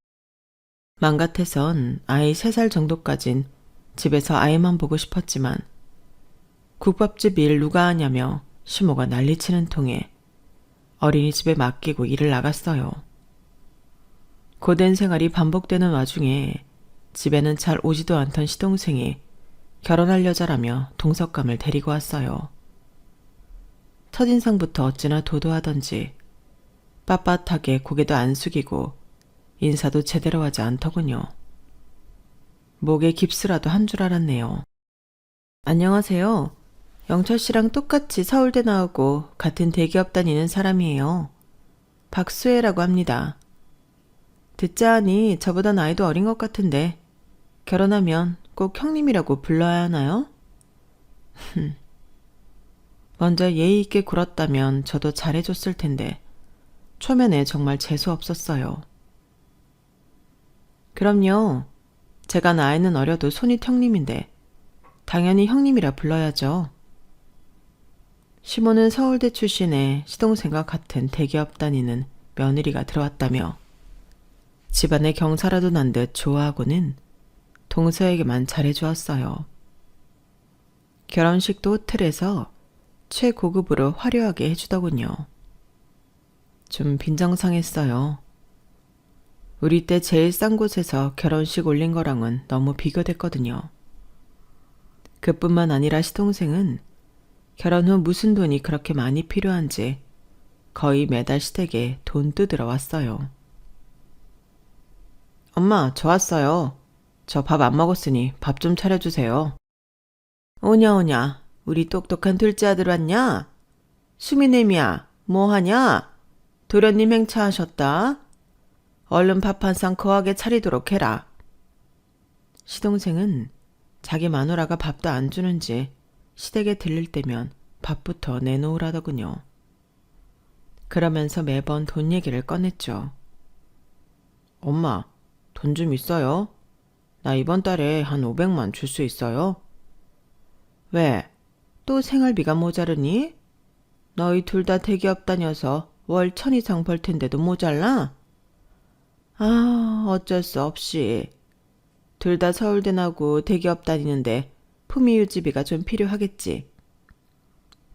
맘 같아선 아이 3살 정도까진 집에서 아이만 보고 싶었지만 국밥집 일 누가 하냐며 시모가 난리치는 통에 어린이집에 맡기고 일을 나갔어요. 고된 생활이 반복되는 와중에 집에는 잘 오지도 않던 시동생이 결혼할 여자라며 동석감을 데리고 왔어요. 첫인상부터 어찌나 도도하던지 빳빳하게 고개도 안 숙이고 인사도 제대로 하지 않더군요. 목에 깁스라도 한 줄 알았네요. 안녕하세요. 영철 씨랑 똑같이 서울대 나오고 같은 대기업 다니는 사람이에요. 박수혜라고 합니다. 듣자 하니 저보다 나이도 어린 것 같은데 결혼하면 꼭 형님이라고 불러야 하나요? 먼저 예의 있게 굴었다면 저도 잘해줬을 텐데 초면에 정말 재수 없었어요. 그럼요. 제가 나이는 어려도 손이 형님인데 당연히 형님이라 불러야죠. 시모는 서울대 출신의 시동생과 같은 대기업 다니는 며느리가 들어왔다며 집안에 경사라도 난 듯 좋아하고는 동서에게만 잘해주었어요. 결혼식도 호텔에서 최고급으로 화려하게 해주더군요. 좀 빈정상했어요. 우리 때 제일 싼 곳에서 결혼식 올린 거랑은 너무 비교됐거든요. 그뿐만 아니라 시동생은 결혼 후 무슨 돈이 그렇게 많이 필요한지 거의 매달 시댁에 돈 뜯으러 왔어요. 엄마, 저 왔어요. 저 밥 안 먹었으니 밥 좀 차려주세요. 오냐 오냐, 우리 똑똑한 둘째 아들 왔냐? 수미네미야, 뭐하냐? 도련님 행차하셨다. 얼른 밥 한 상 거하게 차리도록 해라. 시동생은 자기 마누라가 밥도 안 주는지 시댁에 들릴 때면 밥부터 내놓으라더군요. 그러면서 매번 돈 얘기를 꺼냈죠. 엄마, 돈 좀 있어요? 나 이번 달에 한 500만 줄 수 있어요? 왜? 또 생활비가 모자르니? 너희 둘 다 대기업 다녀서 월 1000 이상 벌 텐데도 모자라? 아, 어쩔 수 없이. 둘 다 서울대 나고 대기업 다니는데 품위 유지비가 좀 필요하겠지.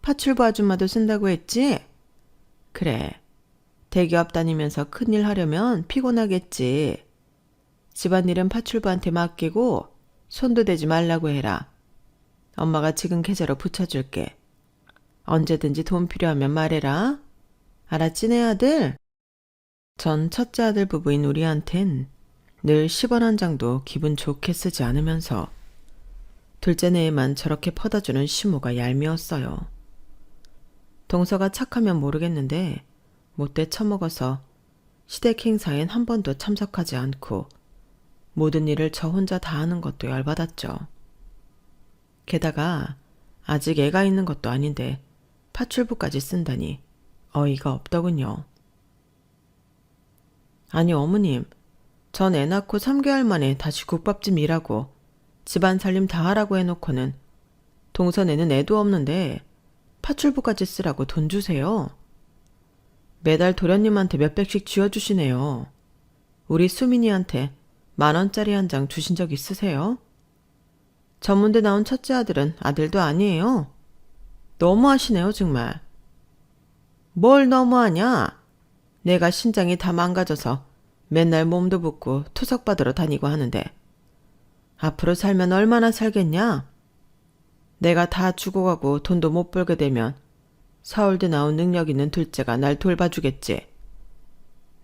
파출부 아줌마도 쓴다고 했지? 그래. 대기업 다니면서 큰일 하려면 피곤하겠지. 집안일은 파출부한테 맡기고 손도 대지 말라고 해라. 엄마가 지금 계좌로 붙여줄게. 언제든지 돈 필요하면 말해라. 알았지, 내 아들? 전 첫째 아들 부부인 우리한텐 늘 10원 한 장도 기분 좋게 쓰지 않으면서 둘째네에만 저렇게 퍼다주는 시모가 얄미웠어요. 동서가 착하면 모르겠는데 못돼 처먹어서 시댁 행사엔 한 번도 참석하지 않고 모든 일을 저 혼자 다 하는 것도 열받았죠. 게다가 아직 애가 있는 것도 아닌데 파출부까지 쓴다니 어이가 없더군요. 아니 어머님, 전 애 낳고 3개월 만에 다시 국밥집 일하고 집안 살림 다 하라고 해놓고는 동선에는 애도 없는데 파출부까지 쓰라고 돈 주세요. 매달 도련님한테 몇백씩 쥐어주시네요. 우리 수민이한테 10,000원짜리 한 장 주신 적 있으세요? 전문대 나온 첫째 아들은 아들도 아니에요. 너무하시네요 정말. 뭘 너무하냐? 내가 신장이 다 망가져서 맨날 몸도 붓고 투석 받으러 다니고 하는데 앞으로 살면 얼마나 살겠냐? 내가 다 죽어가고 돈도 못 벌게 되면 서울대 나온 능력 있는 둘째가 날 돌봐주겠지.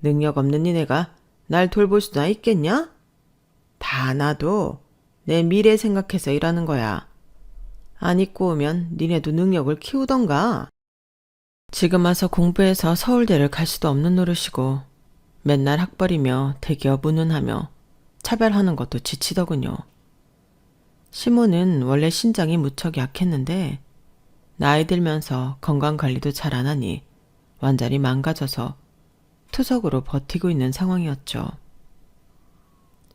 능력 없는 니네가 날 돌볼 수나 있겠냐? 다 나도 내 미래 생각해서 일하는 거야. 안 입고 오면 니네도 능력을 키우던가. 지금 와서 공부해서 서울대를 갈 수도 없는 노릇이고 맨날 학벌이며 대기업 운운하며 차별하는 것도 지치더군요. 시모는 원래 신장이 무척 약했는데 나이 들면서 건강관리도 잘 안 하니 완전히 망가져서 투석으로 버티고 있는 상황이었죠.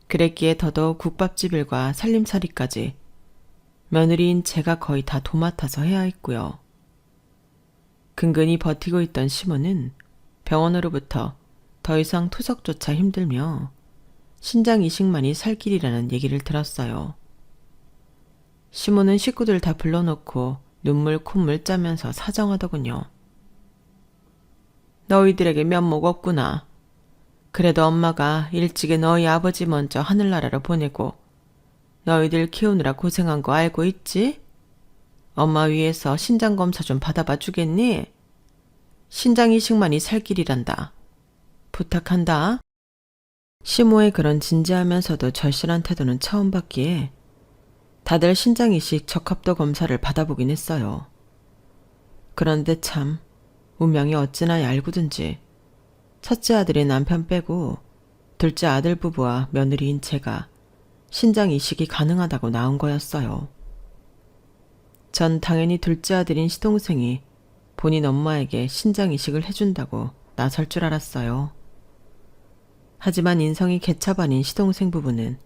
그랬기에 더더욱 국밥집 일과 살림살이까지 며느리인 제가 거의 다 도맡아서 해야 했고요. 근근히 버티고 있던 시모는 병원으로부터 더 이상 투석조차 힘들며 신장 이식만이 살 길이라는 얘기를 들었어요. 시모는 식구들 다 불러놓고 눈물 콧물 짜면서 사정하더군요. 너희들에게 면목 없구나. 그래도 엄마가 일찍이 너희 아버지 먼저 하늘나라로 보내고 너희들 키우느라 고생한 거 알고 있지? 엄마 위해서 신장검사 좀 받아봐 주겠니? 신장 이식만이 살 길이란다. 부탁한다. 시모의 그런 진지하면서도 절실한 태도는 처음 봤기에 다들 신장 이식 적합도 검사를 받아보긴 했어요. 그런데 참 운명이 어찌나 얄궂은지 첫째 아들의 남편 빼고 둘째 아들 부부와 며느리인 제가 신장 이식이 가능하다고 나온 거였어요. 전 당연히 둘째 아들인 시동생이 본인 엄마에게 신장 이식을 해준다고 나설 줄 알았어요. 하지만 인성이 개차반인 시동생 부부는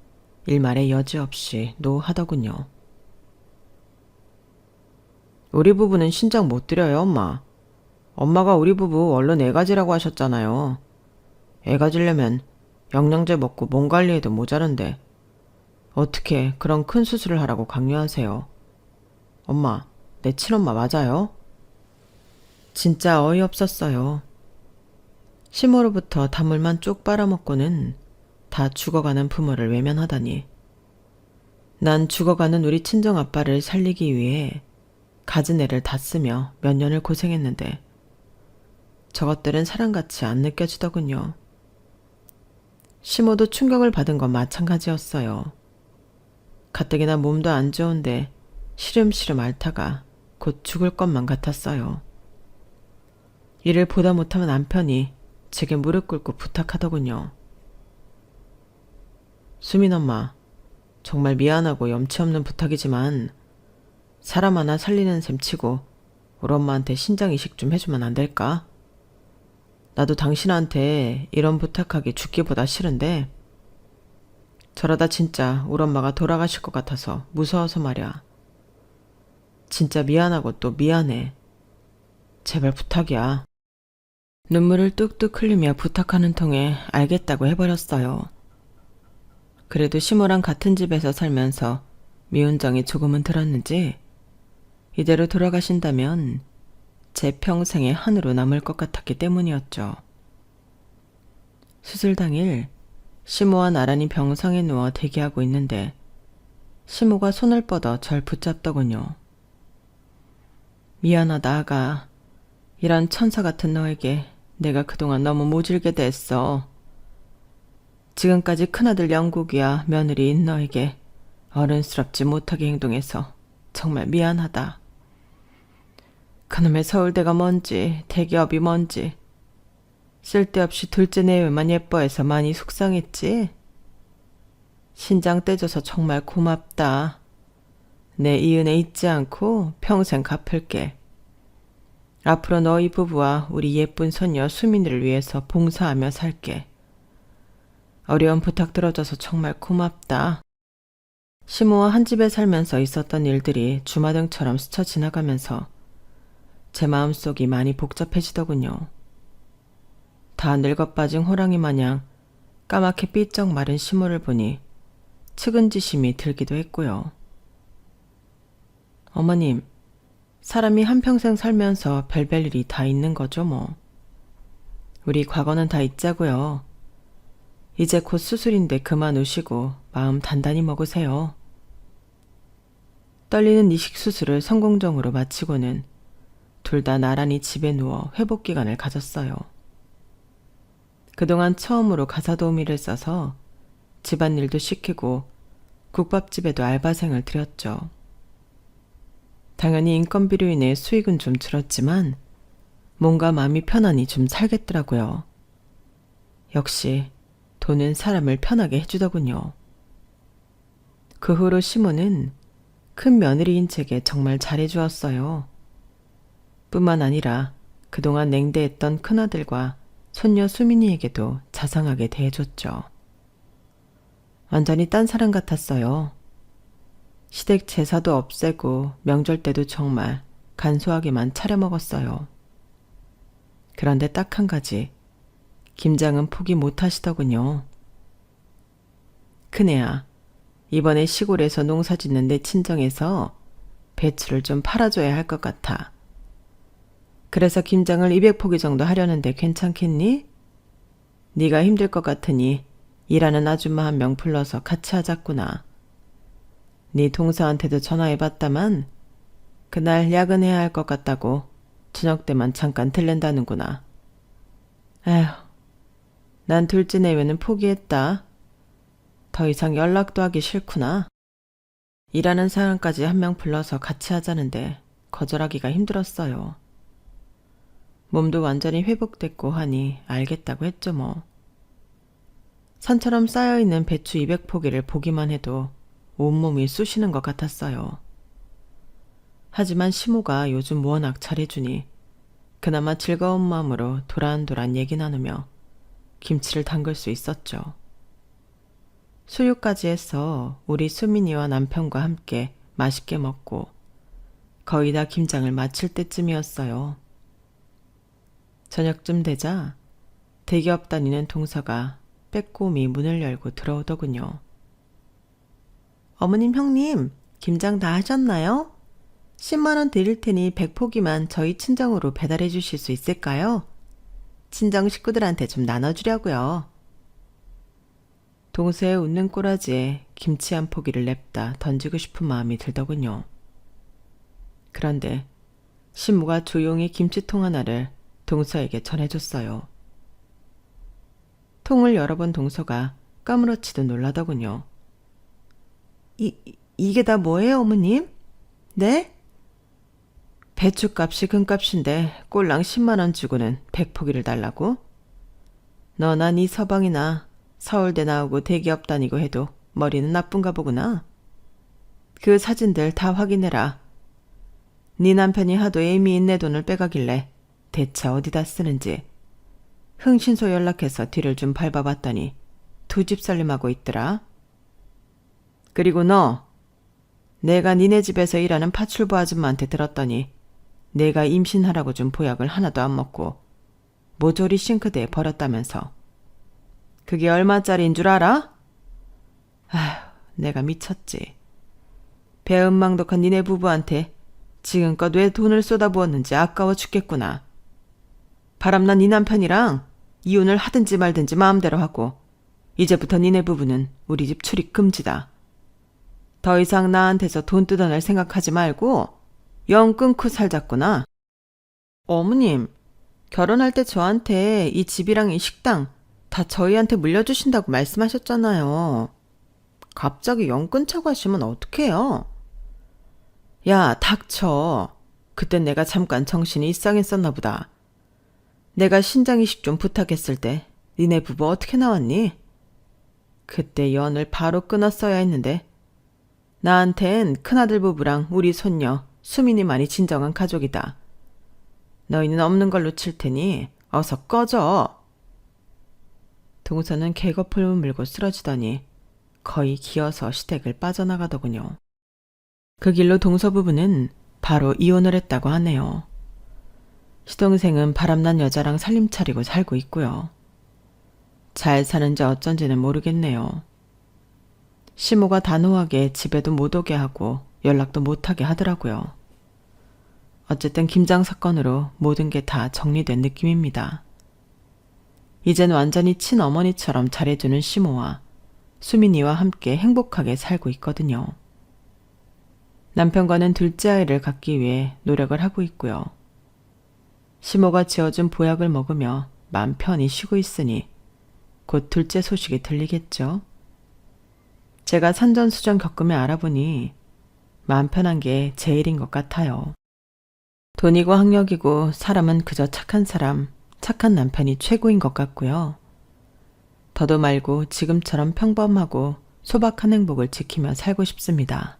일말의 여지 없이 노하더군요. 우리 부부는 신장 못 드려요, 엄마. 엄마가 우리 부부 얼른 애 가지라고 하셨잖아요. 애 가지려면 영양제 먹고 몸 관리해도 모자란데 어떻게 그런 큰 수술을 하라고 강요하세요? 엄마, 내 친엄마 맞아요? 진짜 어이없었어요. 시모로부터 단물만 쭉 빨아먹고는 다 죽어가는 부모를 외면하다니. 난 죽어가는 우리 친정아빠를 살리기 위해 가진 애를 다 쓰며 몇 년을 고생했는데 저것들은 사랑같이 안 느껴지더군요. 시모도 충격을 받은 건 마찬가지였어요. 가뜩이나 몸도 안 좋은데 시름시름 앓다가 곧 죽을 것만 같았어요. 이를 보다 못하면 남편이 제게 무릎 꿇고 부탁하더군요. 수민 엄마, 정말 미안하고 염치 없는 부탁이지만 사람 하나 살리는 셈 치고 우리 엄마한테 신장 이식 좀 해주면 안 될까? 나도 당신한테 이런 부탁하기 죽기보다 싫은데 저러다 진짜 우리 엄마가 돌아가실 것 같아서 무서워서 말이야. 진짜 미안하고 또 미안해. 제발 부탁이야. 눈물을 뚝뚝 흘리며 부탁하는 통에 알겠다고 해버렸어요. 그래도 시모랑 같은 집에서 살면서 미운 정이 조금은 들었는지 이대로 돌아가신다면 제 평생의 한으로 남을 것 같았기 때문이었죠. 수술 당일 시모와 나란히 병상에 누워 대기하고 있는데 시모가 손을 뻗어 절 붙잡더군요. 미안하다 아가. 이런 천사 같은 너에게 내가 그동안 너무 모질게 됐어. 지금까지 큰아들 영국이야 며느리인 너에게 어른스럽지 못하게 행동해서 정말 미안하다. 그놈의 서울대가 뭔지 대기업이 뭔지 쓸데없이 둘째 내외만 예뻐해서 많이 속상했지? 신장 떼줘서 정말 고맙다. 내 이 은혜 잊지 않고 평생 갚을게. 앞으로 너희 부부와 우리 예쁜 손녀 수민이를 위해서 봉사하며 살게. 어려운 부탁 들어줘서 정말 고맙다. 시모와 한 집에 살면서 있었던 일들이 주마등처럼 스쳐 지나가면서 제 마음속이 많이 복잡해지더군요. 다 늙어빠진 호랑이 마냥 까맣게 삐쩍 마른 시모를 보니 측은지심이 들기도 했고요. 어머님, 사람이 한평생 살면서 별별 일이 다 있는 거죠 뭐. 우리 과거는 다 잊자고요. 이제 곧 수술인데 그만 우시고 마음 단단히 먹으세요. 떨리는 이식 수술을 성공적으로 마치고는 둘 다 나란히 집에 누워 회복 기간을 가졌어요. 그동안 처음으로 가사 도우미를 써서 집안일도 시키고 국밥집에도 알바생을 들였죠. 당연히 인건비로 인해 수익은 좀 줄었지만 뭔가 마음이 편안히 좀 살겠더라고요. 역시 돈은 사람을 편하게 해주더군요. 그 후로 시모는 큰 며느리인 제게 정말 잘해주었어요. 뿐만 아니라 그동안 냉대했던 큰아들과 손녀 수민이에게도 자상하게 대해줬죠. 완전히 딴 사람 같았어요. 시댁 제사도 없애고 명절 때도 정말 간소하게만 차려 먹었어요. 그런데 딱 한 가지, 김장은 포기 못 하시더군요. 큰애야, 이번에 시골에서 농사 짓는 내 친정에서 배추를 좀 팔아줘야 할 것 같아. 그래서 김장을 200포기 정도 하려는데 괜찮겠니? 네가 힘들 것 같으니 일하는 아줌마 한 명 불러서 같이 하자꾸나. 네 동서한테도 전화해봤다만 그날 야근해야 할 것 같다고 저녁 때만 잠깐 들른다는구나. 에휴, 난 둘째 내외는 포기했다. 더 이상 연락도 하기 싫구나. 일하는 사람까지 한 명 불러서 같이 하자는데 거절하기가 힘들었어요. 몸도 완전히 회복됐고 하니 알겠다고 했죠 뭐. 산처럼 쌓여있는 배추 200포기를 보기만 해도 온몸이 쑤시는 것 같았어요. 하지만 시모가 요즘 워낙 잘해주니 그나마 즐거운 마음으로 도란도란 얘기 나누며 김치를 담글 수 있었죠. 수유까지 해서 우리 수민이와 남편과 함께 맛있게 먹고 거의 다 김장을 마칠 때쯤이었어요. 저녁쯤 되자 대기업 다니는 동서가 빼꼼히 문을 열고 들어오더군요. 어머님, 형님, 김장 다 하셨나요? 10만 원 드릴 테니 100포기만 저희 친정으로 배달해 주실 수 있을까요? 친정 식구들한테 좀 나눠주려고요. 동서의 웃는 꼬라지에 김치 한 포기를 냅다 던지고 싶은 마음이 들더군요. 그런데 신무가 조용히 김치통 하나를 동서에게 전해줬어요. 통을 열어본 동서가 까무러치듯 놀라더군요. 이게 다 뭐예요, 어머님? 네? 배추값이 금값인데 꼴랑 10만 원 주고는 100포기를 달라고? 너나 네 서방이나 서울대 나오고 대기업 다니고 해도 머리는 나쁜가 보구나. 그 사진들 다 확인해라. 네 남편이 하도 애미인 내 돈을 빼가길래 대체 어디다 쓰는지 흥신소 연락해서 뒤를 좀 밟아봤더니 두 집 살림하고 있더라. 그리고 너, 내가 니네 집에서 일하는 파출부 아줌마한테 들었더니 내가 임신하라고 준 보약을 하나도 안 먹고 모조리 싱크대에 버렸다면서. 그게 얼마짜리인 줄 알아? 아휴, 내가 미쳤지. 배은망덕한 니네 부부한테 지금껏 왜 돈을 쏟아부었는지 아까워 죽겠구나. 바람난 네 남편이랑 이혼을 하든지 말든지 마음대로 하고 이제부터 니네 부부는 우리 집 출입 금지다. 더 이상 나한테서 돈 뜯어낼 생각하지 말고 영 끊고 살자꾸나. 어머님, 결혼할 때 저한테 이 집이랑 이 식당 다 저희한테 물려주신다고 말씀하셨잖아요. 갑자기 영 끊자고 하시면 어떡해요? 야, 닥쳐. 그땐 내가 잠깐 정신이 이상했었나 보다. 내가 신장이식 좀 부탁했을 때 니네 부부 어떻게 나왔니? 그때 연을 바로 끊었어야 했는데 나한텐 큰아들 부부랑 우리 손녀 수민이만이 진정한 가족이다. 너희는 없는 걸로 칠 테니 어서 꺼져. 동서는 개거풀을 물고 쓰러지더니 거의 기어서 시댁을 빠져나가더군요. 그 길로 동서 부부는 바로 이혼을 했다고 하네요. 시동생은 바람난 여자랑 살림 차리고 살고 있고요. 잘 사는지 어쩐지는 모르겠네요. 시모가 단호하게 집에도 못 오게 하고 연락도 못하게 하더라고요. 어쨌든 김장 사건으로 모든 게 다 정리된 느낌입니다. 이젠 완전히 친어머니처럼 잘해주는 시모와 수민이와 함께 행복하게 살고 있거든요. 남편과는 둘째 아이를 갖기 위해 노력을 하고 있고요. 시모가 지어준 보약을 먹으며 맘 편히 쉬고 있으니 곧 둘째 소식이 들리겠죠. 제가 산전수전 겪으며 알아보니 마음 편한 게 제일인 것 같아요. 돈이고 학력이고 사람은 그저 착한 사람, 착한 남편이 최고인 것 같고요. 더도 말고 지금처럼 평범하고 소박한 행복을 지키며 살고 싶습니다.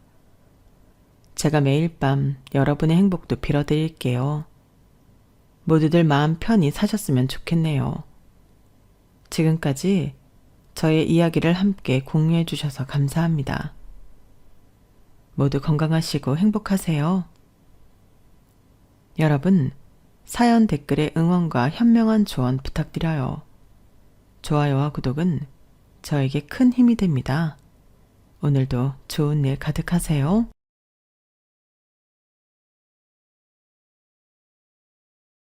제가 매일 밤 여러분의 행복도 빌어드릴게요. 모두들 마음 편히 사셨으면 좋겠네요. 지금까지 저의 이야기를 함께 공유해 주셔서 감사합니다. 모두 건강하시고 행복하세요. 여러분, 사연 댓글에 응원과 현명한 조언 부탁드려요. 좋아요와 구독은 저에게 큰 힘이 됩니다. 오늘도 좋은 일 가득하세요.